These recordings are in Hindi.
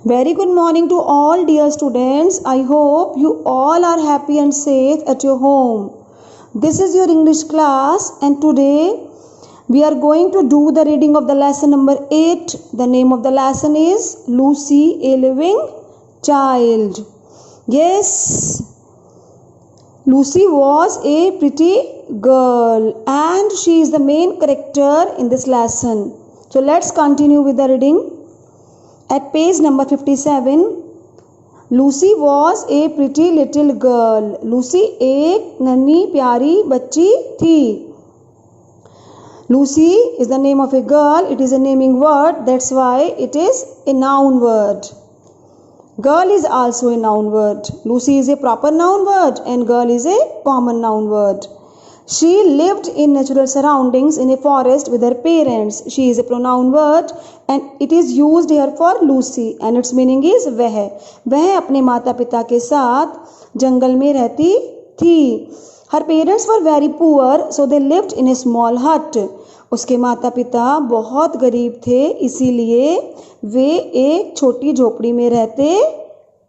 Very good morning to all dear students. I hope you all are happy and safe at your home. This is your English class and today we are going to do the reading of the lesson number 8. The name of the lesson is Lucy, a Living Child. Yes, Lucy was a pretty girl and she is the main character in this lesson. So let's continue with the reading. At page number 57, Lucy was a pretty little girl. Lucy एक नन्ही प्यारी बच्ची थी. Lucy is the name of a girl. It is a naming word. That's why it is a noun word. Girl is also a noun word. Lucy is a proper noun word and girl is a common noun word. She lived in natural surroundings in a forest with her parents. She is a pronoun word and it is used here for Lucy and its meaning is वह अपने माता पिता के साथ जंगल में रहती थी. Her parents were very poor so they lived in a small hut. उसके माता पिता बहुत गरीब थे इसीलिए वे एक छोटी झोपड़ी में रहते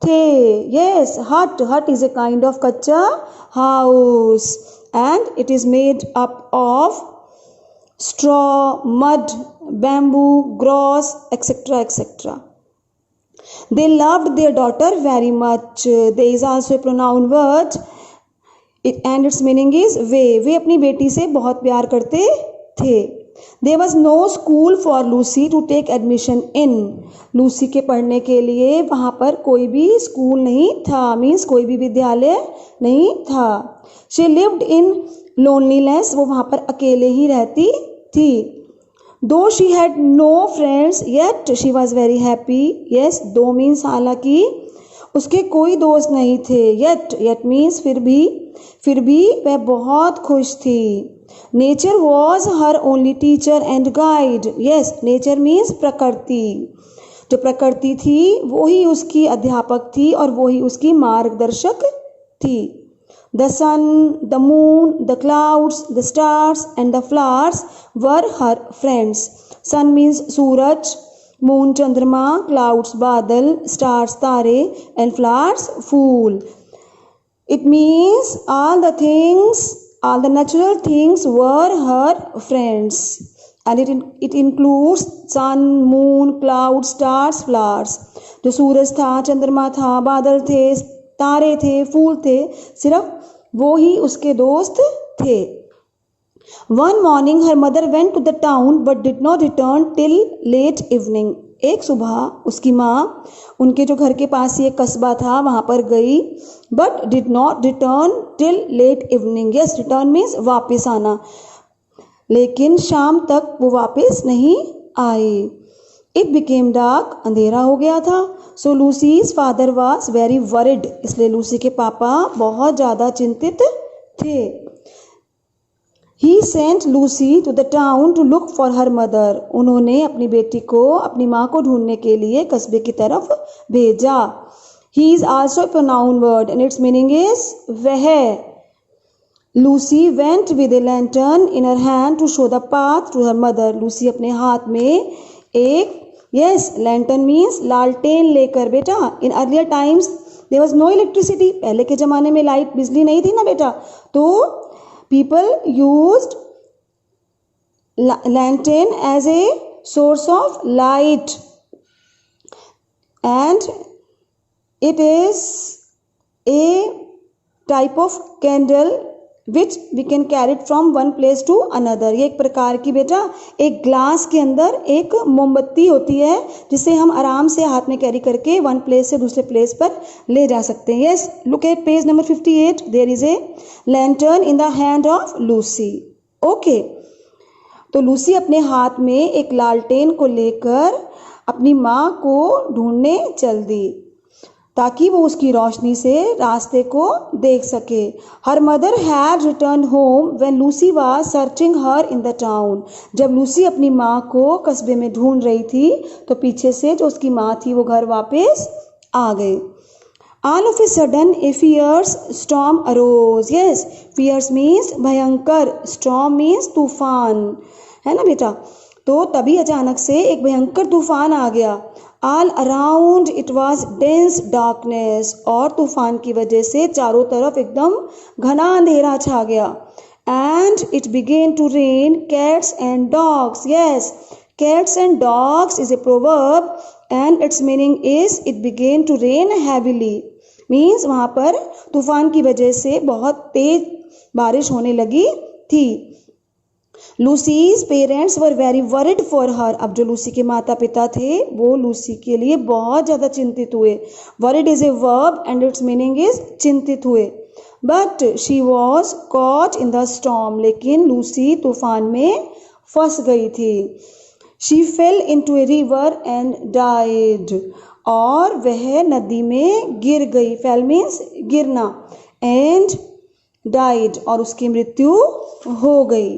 थे. Yes, hut is a kind of कच्चा house and it is made up of straw, mud, bamboo, grass, etc. etc. They loved their daughter very much. There is also a pronoun word and its meaning is वे अपनी बेटी से बहुत प्यार करते थे. There was no school for Lucy to take admission in. Lucy के पढ़ने के लिए वहाँ पर कोई भी स्कूल नहीं था. मीन्स कोई भी विद्यालय नहीं था. She lived in loneliness. वो वहाँ पर अकेले ही रहती थी. Though she had no friends yet she was very happy. Yes, though means हालांकि उसके कोई दोस्त नहीं थे. Yet means फिर भी वह बहुत खुश थी. Nature was her only teacher and guide. Yes, nature means प्रकृति. जो प्रकृति थी वो ही उसकी अध्यापक थी और वो ही उसकी मार्गदर्शक थी. The sun, the moon, the clouds, the stars and the flowers were her friends. Sun means Suraj, moon चंद्रमा, clouds बादल, stars तारे and flowers fool. It means all the natural things were her friends and it includes sun, moon, clouds, stars, flowers. जो सूरज था, चंद्रमा था, बादल थे, तारे थे, फूल थे, सिर्फ वो ही उसके दोस्त थे. One morning her mother went to the town but did not return till late evening. एक सुबह उसकी माँ उनके जो घर के पास ही एक कस्बा था वहाँ पर गई but did not return till late evening. Yes, return means वापस आना. लेकिन शाम तक वो वापस नहीं आई. It became dark. अंधेरा हो गया था. So Lucy's father was very worried. इसलिए लूसी के पापा बहुत ज़्यादा चिंतित थे. He sent Lucy to the town to look for her mother. उन्होंने अपनी बेटी को अपनी माँ को ढूंढने के लिए कस्बे की तरफ भेजा. He is also a pronoun word and its meaning is वह. Lucy went with a lantern in her hand to show the path to her mother. Lucy अपने हाथ में एक lantern means लालटेन लेकर. बेटा in earlier times there was no electricity. पहले के ज़माने में लाइट बिजली नहीं थी ना बेटा, तो people used lantern as a source of light and it is a type of candle which we can carry it from one place to another. ये एक प्रकार की बेटा एक ग्लास के अंदर एक मोमबत्ती होती है जिसे हम आराम से हाथ में कैरी करके वन प्लेस से दूसरे प्लेस पर ले जा सकते हैं. Yes, look at page number 58. There is a lantern in the hand of Lucy. Okay, तो लूसी अपने हाथ में एक लालटेन को लेकर अपनी माँ को ढूंढने चल दी ताकि वो उसकी रोशनी से रास्ते को देख सके. Her mother had return home when Lucy was searching her in the town. जब लूसी अपनी माँ को कस्बे में ढूंढ रही थी तो पीछे से जो उसकी माँ थी वो घर वापस आ गई. All of a sudden a fierce storm arose. Yes, fierce means भयंकर, storm means तूफान, है ना बेटा. तो तभी अचानक से एक भयंकर तूफान आ गया. All around it was dense darkness, और तूफान की वजह से चारों तरफ एकदम घना अंधेरा छा गया. And it began to rain cats and dogs. Yes, cats and dogs is a proverb and its meaning is it began to rain heavily. Means वहाँ पर तूफान की वजह से बहुत तेज बारिश होने लगी थी. Lucy's parents were very worried for her. अब जो लूसी के माता पिता थे वो लूसी के लिए बहुत ज़्यादा चिंतित हुए. Worried is a verb and its meaning is चिंतित हुए. But she was caught in the storm. लेकिन लूसी तूफान में फंस गई थी. She fell into a river and died. और वह नदी में गिर गई. फेल मीन्स गिरना, एंड डाइड और उसकी मृत्यु हो गई.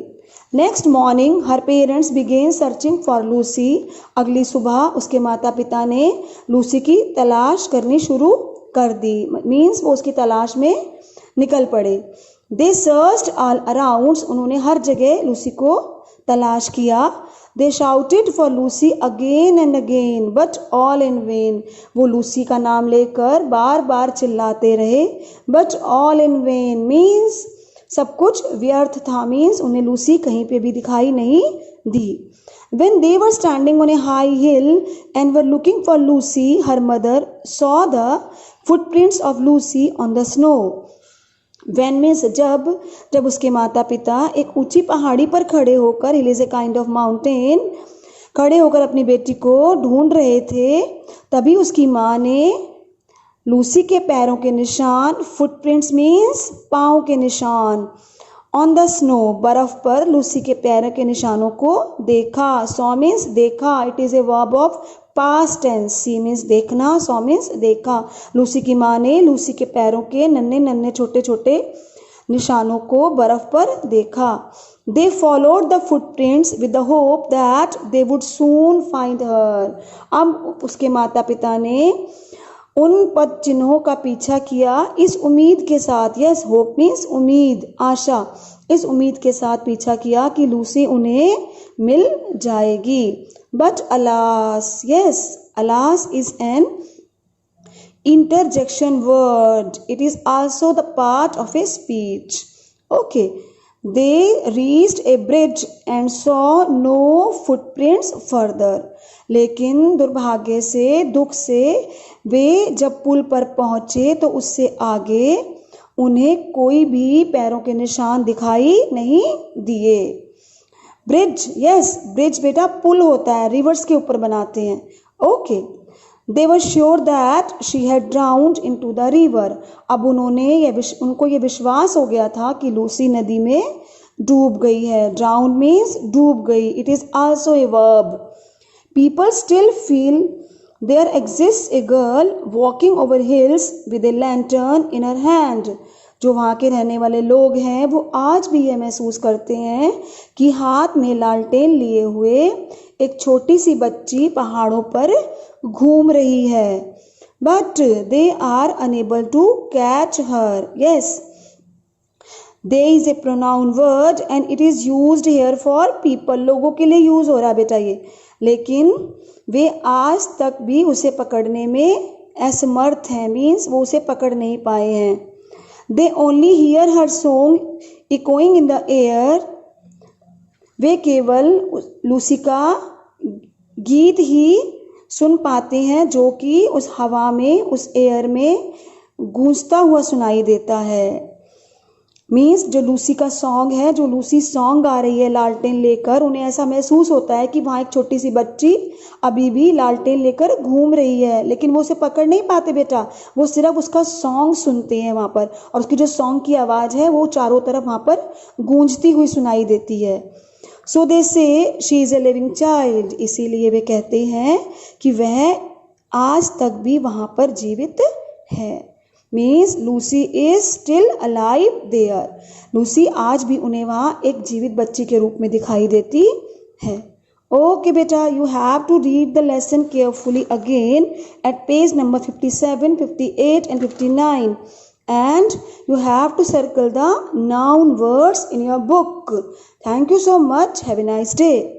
Next morning her parents began searching for Lucy. अगली सुबह उसके माता पिता ने लूसी की तलाश करनी शुरू कर दी. मीन्स वो उसकी तलाश में निकल पड़े. They searched all around. उन्होंने हर जगह लूसी को तलाश किया. They shouted for Lucy again and again but all in vain. वो लूसी का नाम लेकर बार बार चिल्लाते रहे. But all in vain means सब कुछ व्यर्थ था. मीन्स उन्हें लूसी कहीं पे भी दिखाई नहीं दी. When they were standing on a high hill and were looking for Lucy, her mother saw the footprints of Lucy on the snow. When means जब उसके माता पिता एक ऊंची पहाड़ी पर खड़े होकर, hill is a kind of mountain, खड़े होकर अपनी बेटी को ढूंढ रहे थे, तभी उसकी माँ ने लूसी के पैरों के निशान, फुटप्रिंट्स मीन्स पाँव के निशान, ऑन द स्नो बर्फ पर लूसी के पैरों के निशानों को देखा. सॉ मीन्स देखा. It is a verb of past tense. See means देखना, सॉ मीन्स देखा. लूसी की माँ ने लूसी के पैरों के नन्हे नन्हे छोटे छोटे निशानों को बर्फ पर देखा. They followed the footprints with the hope that they would soon find her. अब उसके माता पिता ने उन पद चिन्हों का पीछा किया इस उम्मीद के साथ. यस, होप मीन्स उम्मीद, आशा. इस उम्मीद के साथ पीछा किया कि लूसी उन्हें मिल जाएगी. But alas, yes, alas is an interjection word. It is also the part of a speech. Okay. They reached a bridge and saw no footprints further. लेकिन दुर्भाग्य से, दुख से, वे जब पुल पर पहुंचे तो उससे आगे उन्हें कोई भी पैरों के निशान दिखाई नहीं दिए. ब्रिज, यस, ब्रिज बेटा पुल होता है, रिवर्स के ऊपर बनाते हैं. Okay. They were sure that she had drowned into the river. अब उनको ये विश्वास हो गया था कि लूसी नदी में डूब गई है. Drown means डूब गई. It is also a verb. People still feel there exists a girl walking over hills with a lantern in her hand. जो वहाँ के रहने वाले लोग हैं वो आज भी ये महसूस करते हैं कि हाथ में लालटेन लिए हुए एक छोटी सी बच्ची पहाड़ों पर घूम रही है. But they are unable to catch her. Yes, they is a pronoun word and it is used here for people. लोगों के लिए यूज हो रहा है बेटा ये, लेकिन वे आज तक भी उसे पकड़ने में असमर्थ हैं. मीन्स वो उसे पकड़ नहीं पाए हैं. They only hear her song echoing in the air. वे केवल लूसी का गीत ही सुन पाते हैं जो कि उस हवा में, उस एयर में गूंजता हुआ सुनाई देता है. मीन्स जो लूसी का सॉन्ग है, जो लूसी सॉन्ग गा रही है लालटेन लेकर, उन्हें ऐसा महसूस होता है कि वहाँ एक छोटी सी बच्ची अभी भी लालटेन लेकर घूम रही है, लेकिन वो उसे पकड़ नहीं पाते बेटा. वो सिर्फ उसका सॉन्ग सुनते हैं वहाँ पर, और उसकी जो सॉन्ग की आवाज़ है वो चारों तरफ वहाँ पर गूंजती हुई सुनाई देती है. सो दे से she is a living child. इसीलिए वे कहते हैं कि वह आज तक भी वहाँ पर जीवित है. Means Lucy is still alive there. Lucy आज भी उन्हें वहाँ एक जीवित बच्ची के रूप में दिखाई देती है. ओके बेटा, you have to read the lesson carefully again at page number 57, 58 and 59. And you have to circle the noun words in your book. Thank you so much. Have a nice day.